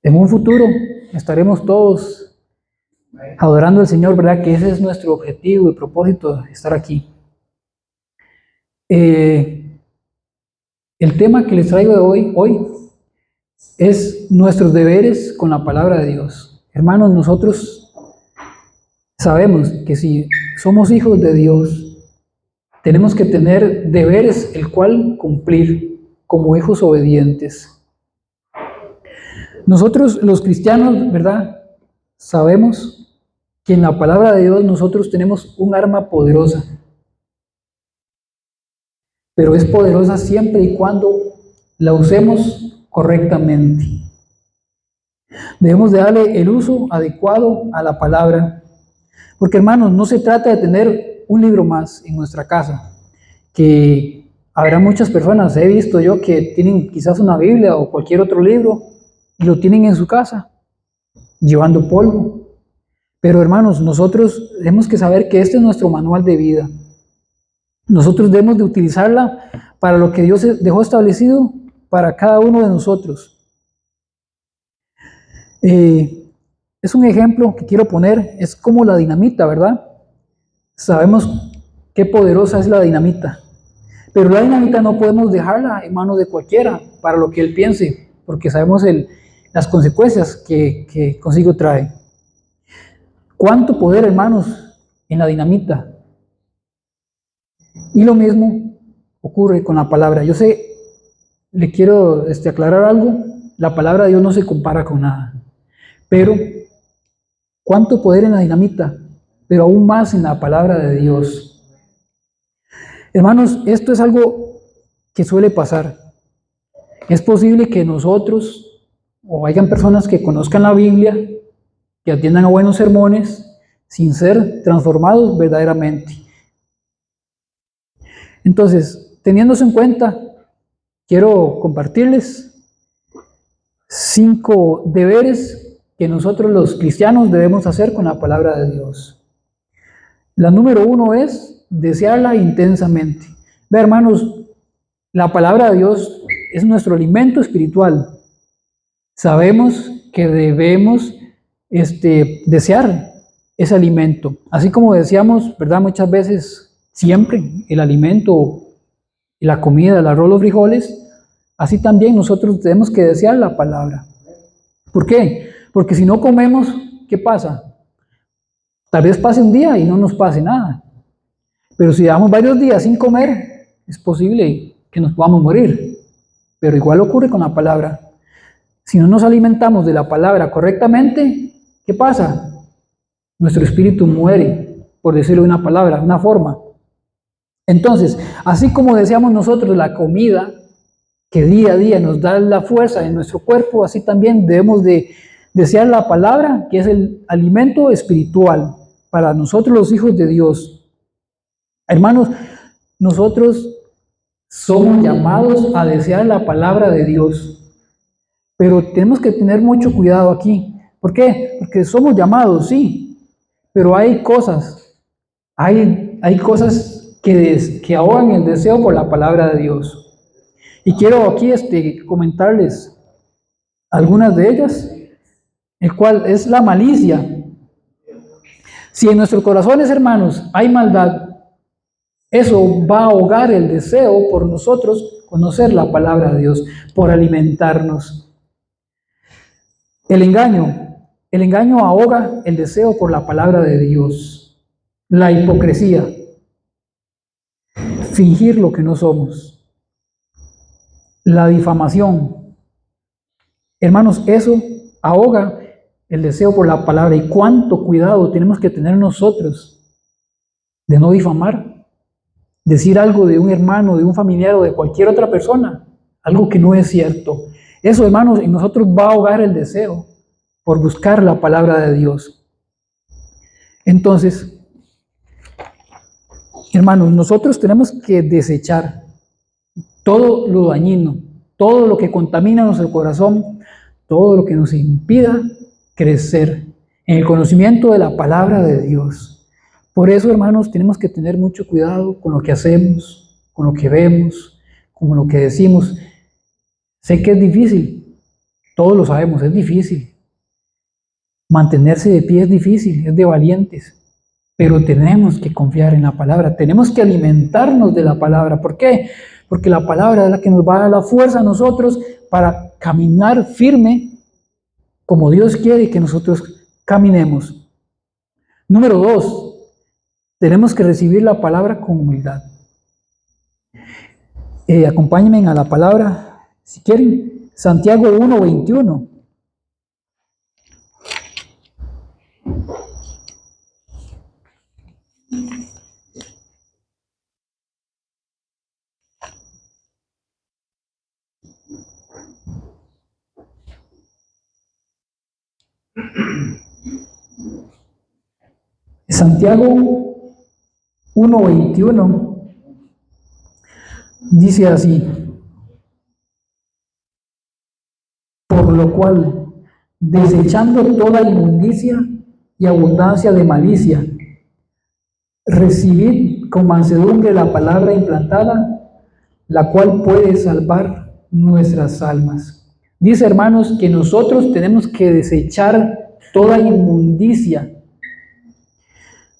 En un futuro estaremos todos adorando al Señor, ¿verdad? Que ese es nuestro objetivo y propósito, estar aquí. El tema que les traigo de hoy es nuestros deberes con la palabra de Dios. Hermanos, nosotros sabemos que si somos hijos de Dios, tenemos que tener deberes el cual cumplir como hijos obedientes. Nosotros los cristianos, ¿verdad? Sabemos que en la palabra de Dios nosotros tenemos un arma poderosa, pero es poderosa siempre y cuando la usemos correctamente. Debemos de darle el uso adecuado a la palabra, porque hermanos, no se trata de tener un libro más en nuestra casa, que habrá muchas personas, he visto yo, que tienen quizás una Biblia o cualquier otro libro y lo tienen en su casa, llevando polvo. Pero hermanos, nosotros tenemos que saber que este es nuestro manual de vida. Nosotros debemos de utilizarla para lo que Dios dejó establecido para cada uno de nosotros. Es un ejemplo que quiero poner, es como la dinamita, ¿verdad? Sabemos qué poderosa es la dinamita, pero la dinamita no podemos dejarla en manos de cualquiera para lo que él piense, porque sabemos las consecuencias que consigo trae. ¿Cuánto poder, hermanos, en la dinamita? Y lo mismo ocurre con la palabra. Yo sé, le quiero aclarar algo, la palabra de Dios no se compara con nada, pero cuánto poder en la dinamita, pero aún más en la palabra de Dios. Hermanos, esto es algo que suele pasar. Es posible que nosotros, o hayan personas que conozcan la Biblia, que atiendan a buenos sermones, sin ser transformados verdaderamente. Entonces, teniendo eso en cuenta, quiero compartirles 5 deberes que nosotros los cristianos debemos hacer con la palabra de Dios. La número 1 es desearla intensamente. Ve, hermanos, la palabra de Dios es nuestro alimento espiritual. Sabemos que debemos desear ese alimento. Así como decíamos, ¿verdad? Muchas veces, siempre, el alimento, la comida, el arroz, los frijoles, así también nosotros tenemos que desear la palabra. ¿Por qué? Porque si no comemos, ¿qué pasa? Tal vez pase un día y no nos pase nada. Pero si llevamos varios días sin comer, es posible que nos podamos morir. Pero igual ocurre con la palabra. Si no nos alimentamos de la palabra correctamente, ¿qué pasa? Nuestro espíritu muere, por decirlo de una palabra, una forma. Entonces, así como deseamos nosotros la comida, que día a día nos da la fuerza en nuestro cuerpo, así también debemos de desear la palabra, que es el alimento espiritual para nosotros los hijos de Dios. Hermanos, nosotros somos llamados a desear la palabra de Dios, pero tenemos que tener mucho cuidado aquí. ¿Por qué? Porque somos llamados, sí, pero hay cosas que ahogan el deseo por la palabra de Dios. Y quiero aquí comentarles algunas de ellas, el cual es la malicia. Si en nuestros corazones, hermanos, hay maldad, eso va a ahogar el deseo por nosotros conocer la palabra de Dios, por alimentarnos. El engaño ahoga el deseo por la palabra de Dios. La hipocresía, fingir lo que no somos. La difamación. Hermanos, eso ahoga el deseo por la palabra. Y cuánto cuidado tenemos que tener nosotros de no difamar, decir algo de un hermano, de un familiar o de cualquier otra persona, algo que no es cierto. Eso, hermanos, en nosotros va a ahogar el deseo por buscar la palabra de Dios. Entonces, hermanos, nosotros tenemos que desechar todo lo dañino, todo lo que contamina nuestro corazón, todo lo que nos impida crecer en el conocimiento de la palabra de Dios. Por eso, hermanos, tenemos que tener mucho cuidado con lo que hacemos, con lo que vemos, con lo que decimos. Sé que es difícil, Todos lo sabemos, es difícil. Mantenerse de pie es difícil, es de valientes. Pero tenemos que confiar en la palabra, tenemos que alimentarnos de la palabra. ¿Por qué? Porque la palabra es la que nos va a dar la fuerza a nosotros para caminar firme como Dios quiere que nosotros caminemos. Número 2, tenemos que recibir la palabra con humildad. Acompáñenme a la palabra, si quieren, Santiago 1:21. Santiago 1:21 dice así: por lo cual, desechando toda inmundicia y abundancia de malicia, recibid con mansedumbre la palabra implantada, la cual puede salvar nuestras almas. Dice, hermanos, que nosotros tenemos que desechar toda inmundicia,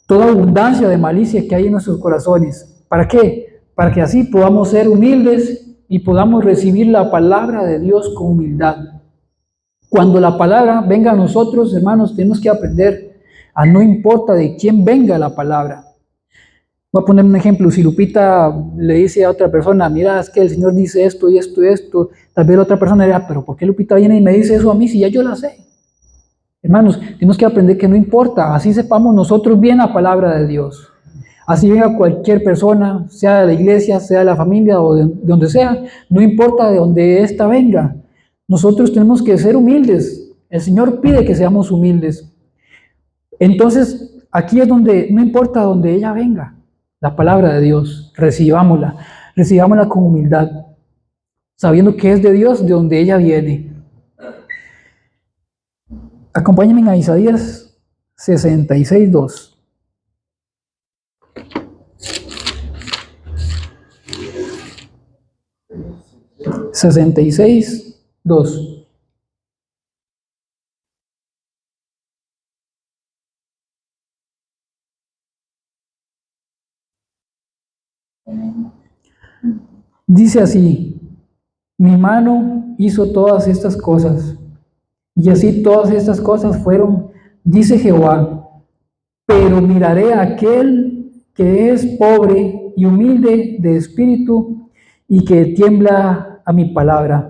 toda abundancia de malicia que hay en nuestros corazones. ¿Para qué? Para que así podamos ser humildes y podamos recibir la palabra de Dios con humildad. Cuando la palabra venga a nosotros, hermanos, tenemos que aprender a no importa de quién venga la palabra. Voy a poner un ejemplo. Si Lupita le dice a otra persona, mira, es que el Señor dice esto y esto y esto, tal vez la otra persona dirá, pero ¿por qué Lupita viene y me dice eso a mí si ya yo la sé? Hermanos, tenemos que aprender que no importa, así sepamos nosotros bien la palabra de Dios. Así venga cualquier persona, sea de la iglesia, sea de la familia o de donde sea, no importa de donde ésta venga. Nosotros tenemos que ser humildes. El Señor pide que seamos humildes. Entonces, aquí es donde, no importa donde ella venga, la palabra de Dios, recibámosla con humildad, sabiendo que es de Dios, de donde ella viene. Acompáñenme a Isaías 66:2. Dice así: mi mano hizo todas estas cosas, y así todas estas cosas fueron, dice Jehová, pero miraré a aquel que es pobre y humilde de espíritu y que tiembla a mi palabra.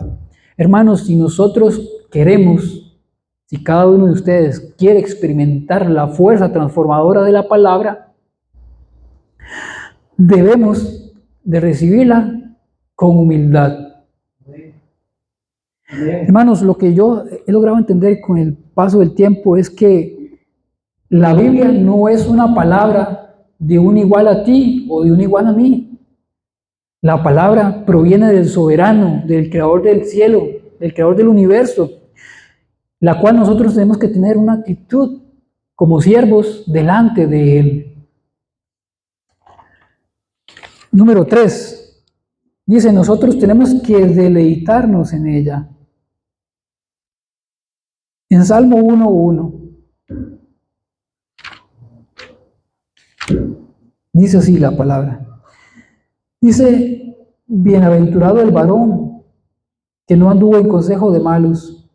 Hermanos, si nosotros queremos, si cada uno de ustedes quiere experimentar la fuerza transformadora de la palabra, debemos de recibirla con humildad. Hermanos, lo que yo he logrado entender con el paso del tiempo es que la Biblia no es una palabra de un igual a ti o de un igual a mí. La palabra proviene del soberano, del creador del cielo, del creador del universo, la cual nosotros tenemos que tener una actitud como siervos delante de él. Número 3, dice, nosotros tenemos que deleitarnos en ella. En Salmo 1:1 dice así la palabra. Dice, bienaventurado el varón que no anduvo en consejo de malos,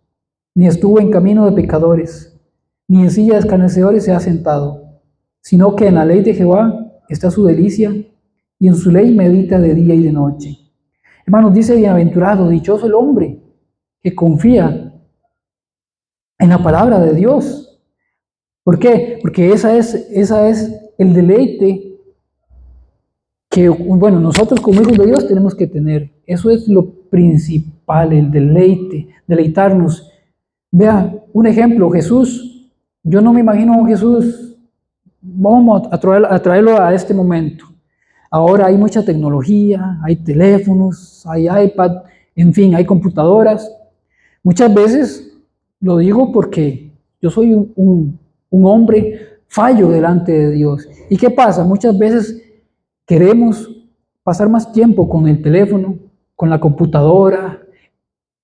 ni estuvo en camino de pecadores, ni en silla de escarnecedores se ha sentado, sino que en la ley de Jehová está su delicia, y en su ley medita de día y de noche. Hermanos, dice bienaventurado, dichoso el hombre que confía en la palabra de Dios. ¿Por qué? Porque esa es el deleite que, bueno, nosotros como hijos de Dios tenemos que tener. Eso es lo principal, el deleite, deleitarnos. Vea, un ejemplo, Jesús, yo no me imagino a Jesús, vamos a traerlo a este momento. Ahora hay mucha tecnología, hay teléfonos, hay iPad, en fin, hay computadoras. Muchas veces, lo digo porque yo soy un hombre fallo delante de Dios. ¿Y qué pasa? Muchas veces queremos pasar más tiempo con el teléfono, con la computadora,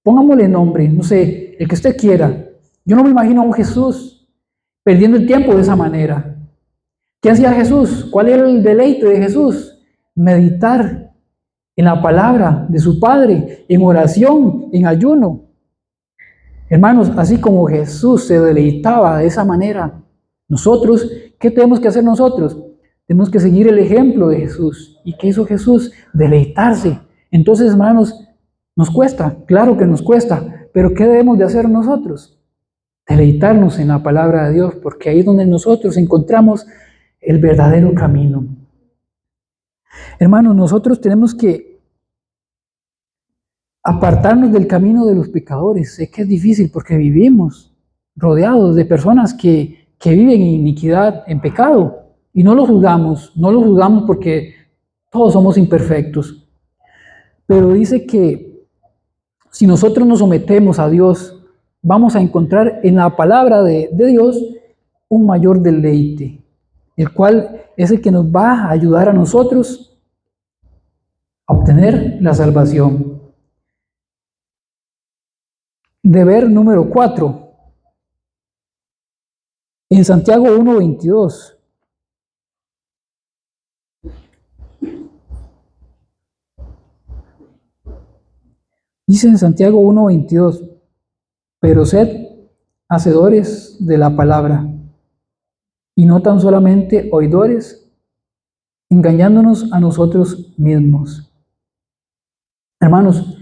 pongámosle nombre, no sé, el que usted quiera. Yo no me imagino a un Jesús perdiendo el tiempo de esa manera. ¿Qué hacía Jesús? ¿Cuál era el deleite de Jesús? Meditar en la palabra de su Padre, en oración, en ayuno. Hermanos, así como Jesús se deleitaba de esa manera, nosotros, ¿qué tenemos que hacer nosotros? Tenemos que seguir el ejemplo de Jesús. ¿Y qué hizo Jesús? Deleitarse. Entonces, hermanos, nos cuesta, claro que nos cuesta, pero ¿qué debemos de hacer nosotros? Deleitarnos en la palabra de Dios, porque ahí es donde nosotros encontramos el verdadero camino. Hermanos, nosotros tenemos que apartarnos del camino de los pecadores. Sé que es difícil porque vivimos rodeados de personas que viven en iniquidad, en pecado. Y no lo juzgamos porque todos somos imperfectos. Pero dice que si nosotros nos sometemos a Dios, vamos a encontrar en la palabra de Dios un mayor deleite, el cual es el que nos va a ayudar a nosotros a obtener la salvación. Deber número 4. En Santiago 1:22. Dice en Santiago 1:22, pero sed hacedores de la palabra, y no tan solamente oidores, engañándonos a nosotros mismos. Hermanos,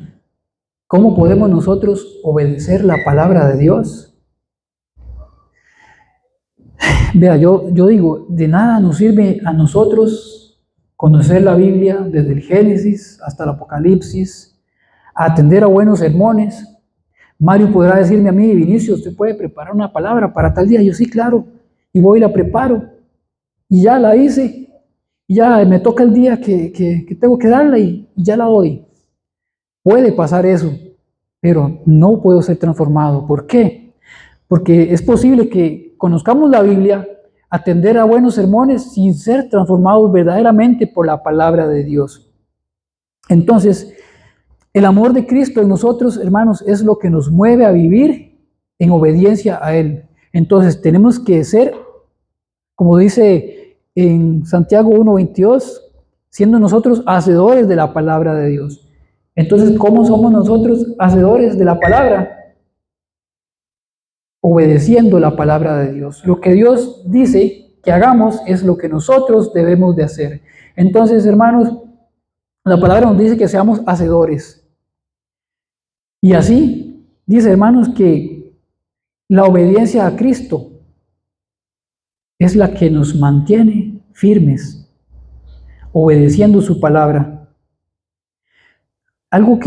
¿cómo podemos nosotros obedecer la palabra de Dios? Vea, yo digo, de nada nos sirve a nosotros conocer la Biblia desde el Génesis hasta el Apocalipsis, atender a buenos sermones. Mario podrá decirme a mí, Vinicio, ¿usted puede preparar una palabra para tal día? Yo sí, claro, y voy y la preparo, y ya la hice, y ya me toca el día que tengo que darla y ya la doy. Puede pasar eso, pero no puedo ser transformado. ¿Por qué? Porque es posible que conozcamos la Biblia, atender a buenos sermones sin ser transformados verdaderamente por la palabra de Dios. Entonces, el amor de Cristo en nosotros, hermanos, es lo que nos mueve a vivir en obediencia a Él. Entonces, tenemos que ser, como dice en Santiago 1:22, siendo nosotros hacedores de la palabra de Dios. Entonces, ¿cómo somos nosotros hacedores de la palabra? Obedeciendo la palabra de Dios. Lo que Dios dice que hagamos es lo que nosotros debemos de hacer. Entonces, hermanos, la palabra nos dice que seamos hacedores. Y así dice, hermanos, que la obediencia a Cristo es la que nos mantiene firmes, obedeciendo su palabra. Algo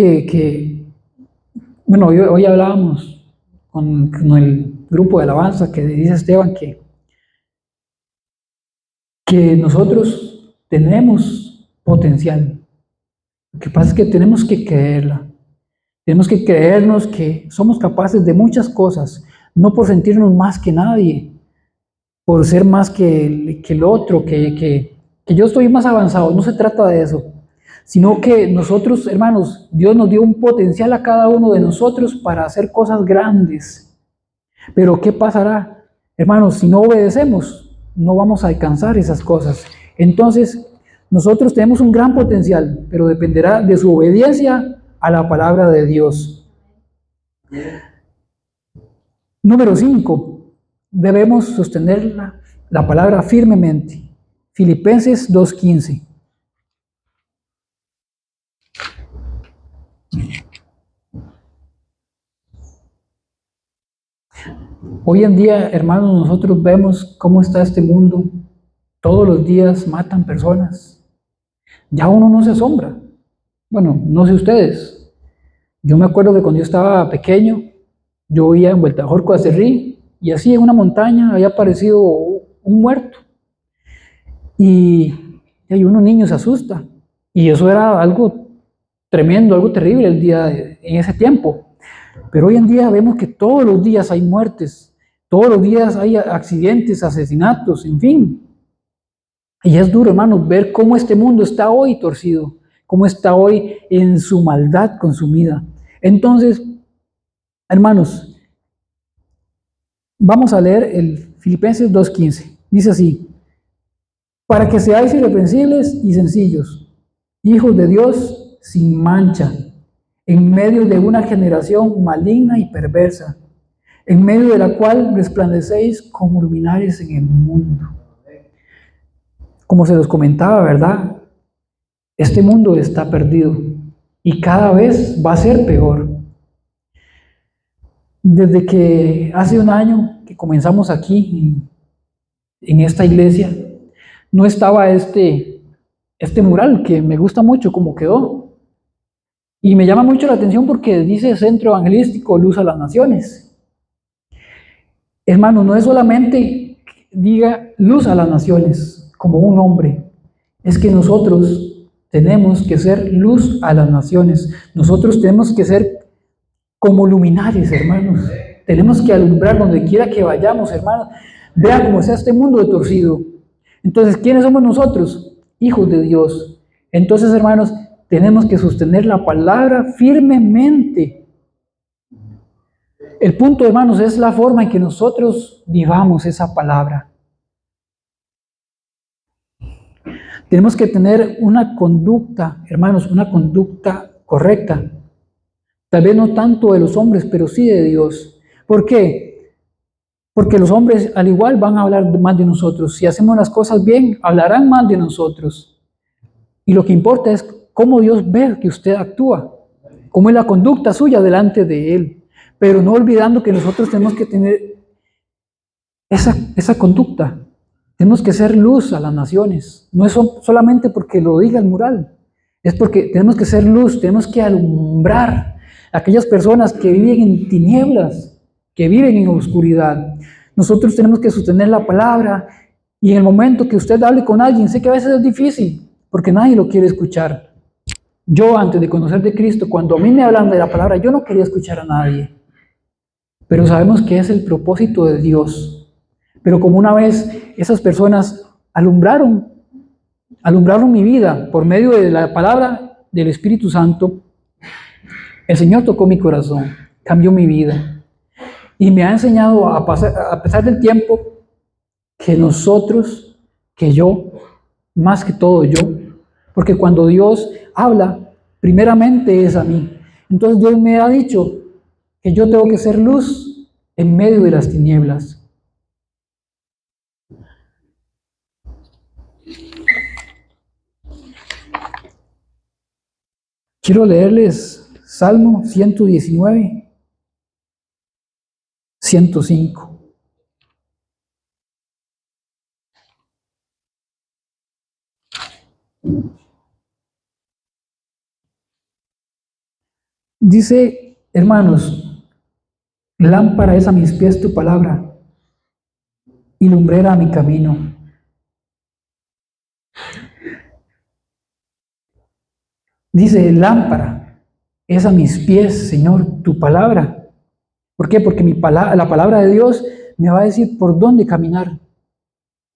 bueno, hoy hablábamos con el grupo de alabanza que dice Esteban que nosotros tenemos potencial. Lo que pasa es que tenemos que creerla. Tenemos que creernos que somos capaces de muchas cosas, no por sentirnos más que nadie, por ser más que el otro, que yo estoy más avanzado. No se trata de eso, sino que nosotros, hermanos, Dios nos dio un potencial a cada uno de nosotros para hacer cosas grandes. Pero ¿qué pasará? Hermanos, si no obedecemos, no vamos a alcanzar esas cosas. Entonces, nosotros tenemos un gran potencial, pero dependerá de su obediencia a la palabra de Dios. Número 5. Debemos sostener la palabra firmemente. Filipenses 2:15. Hoy en día, hermanos, nosotros vemos cómo está este mundo. Todos los días matan personas. Ya uno no se asombra. Bueno, no sé ustedes. Yo me acuerdo que cuando yo estaba pequeño, yo veía en Vueltajorco a Cerrí, y así en una montaña había aparecido un muerto. Y uno niño se asusta. Y eso era algo tremendo, algo terrible en ese tiempo. Pero hoy en día vemos que todos los días hay muertes, todos los días hay accidentes, asesinatos, en fin. Y es duro, hermanos, ver cómo este mundo está hoy torcido, cómo está hoy en su maldad consumida. Entonces, hermanos, Vamos a leer el Filipenses 2:15. Dice así: para que seáis irreprensibles y sencillos, hijos de Dios sin mancha, en medio de una generación maligna y perversa, en medio de la cual resplandecéis como luminares en el mundo. Como se los comentaba, ¿verdad? Este mundo está perdido y cada vez va a ser peor. Desde que hace un año que comenzamos aquí en esta iglesia, no estaba este mural que me gusta mucho como quedó. Y me llama mucho la atención porque dice Centro Evangelístico Luz a las Naciones. Hermano, no es solamente diga luz a las naciones como un hombre, es que nosotros tenemos que ser luz a las naciones. Nosotros tenemos que ser como luminares, hermanos. Tenemos que alumbrar donde quiera que vayamos, hermanos. Vean cómo está este mundo de torcido. Entonces, ¿quiénes somos nosotros? Hijos de Dios. Entonces, hermanos, tenemos que sostener la palabra firmemente. El punto, hermanos, es la forma en que nosotros vivamos esa palabra. Tenemos que tener una conducta, hermanos, una conducta correcta. Tal vez no tanto de los hombres, pero sí de Dios. ¿Por qué? Porque los hombres al igual van a hablar más de nosotros. Si hacemos las cosas bien, hablarán más de nosotros. Y lo que importa es cómo Dios ve que usted actúa, cómo es la conducta suya delante de Él. Pero no olvidando que nosotros tenemos que tener esa conducta. Tenemos que ser luz a las naciones. No es solamente porque lo diga el mural. Es porque tenemos que ser luz, tenemos que alumbrar a aquellas personas que viven en tinieblas, que viven en oscuridad. Nosotros tenemos que sostener la palabra y en el momento que usted hable con alguien, sé que a veces es difícil porque nadie lo quiere escuchar. Yo antes de conocer de Cristo, cuando a mí me hablan de la palabra, yo no quería escuchar a nadie. Pero sabemos que es el propósito de Dios. Pero como una vez esas personas alumbraron mi vida por medio de la palabra del Espíritu Santo, el Señor tocó mi corazón, cambió mi vida y me ha enseñado a pesar del tiempo, que nosotros, que yo, más que todo yo, porque cuando Dios habla, primeramente es a mí. Entonces Dios me ha dicho que yo tengo que ser luz en medio de las tinieblas. Quiero leerles Salmo 119, 105. Dice, hermanos, lámpara es a mis pies tu palabra y lumbrera a mi camino. Dice, lámpara es a mis pies, Señor, tu palabra. ¿Por qué? Porque la palabra de Dios me va a decir por dónde caminar.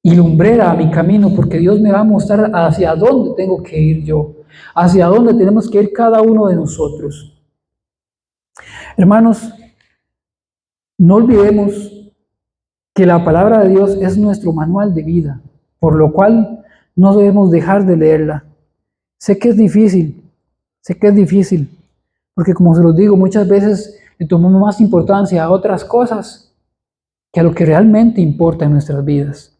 Y lumbrera a mi camino, porque Dios me va a mostrar hacia dónde tengo que ir yo, hacia dónde tenemos que ir cada uno de nosotros. Hermanos, no olvidemos que la palabra de Dios es nuestro manual de vida, por lo cual no debemos dejar de leerla. Sé que es difícil, porque como se los digo, muchas veces le tomamos más importancia a otras cosas que a lo que realmente importa en nuestras vidas.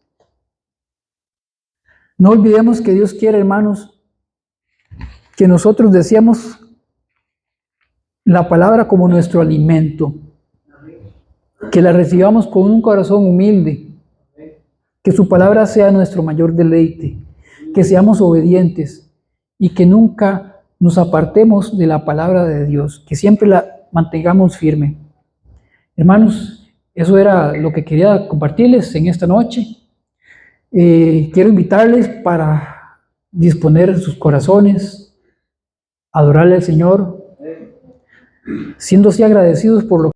No olvidemos que Dios quiere, hermanos, que nosotros deseamos la palabra como nuestro alimento, que la recibamos con un corazón humilde, que su palabra sea nuestro mayor deleite, que seamos obedientes y que nunca nos apartemos de la palabra de Dios, que siempre la mantengamos firme. Hermanos, eso era lo que quería compartirles en esta noche. Quiero invitarles para disponer sus corazones, adorarle al Señor, siendo así agradecidos por lo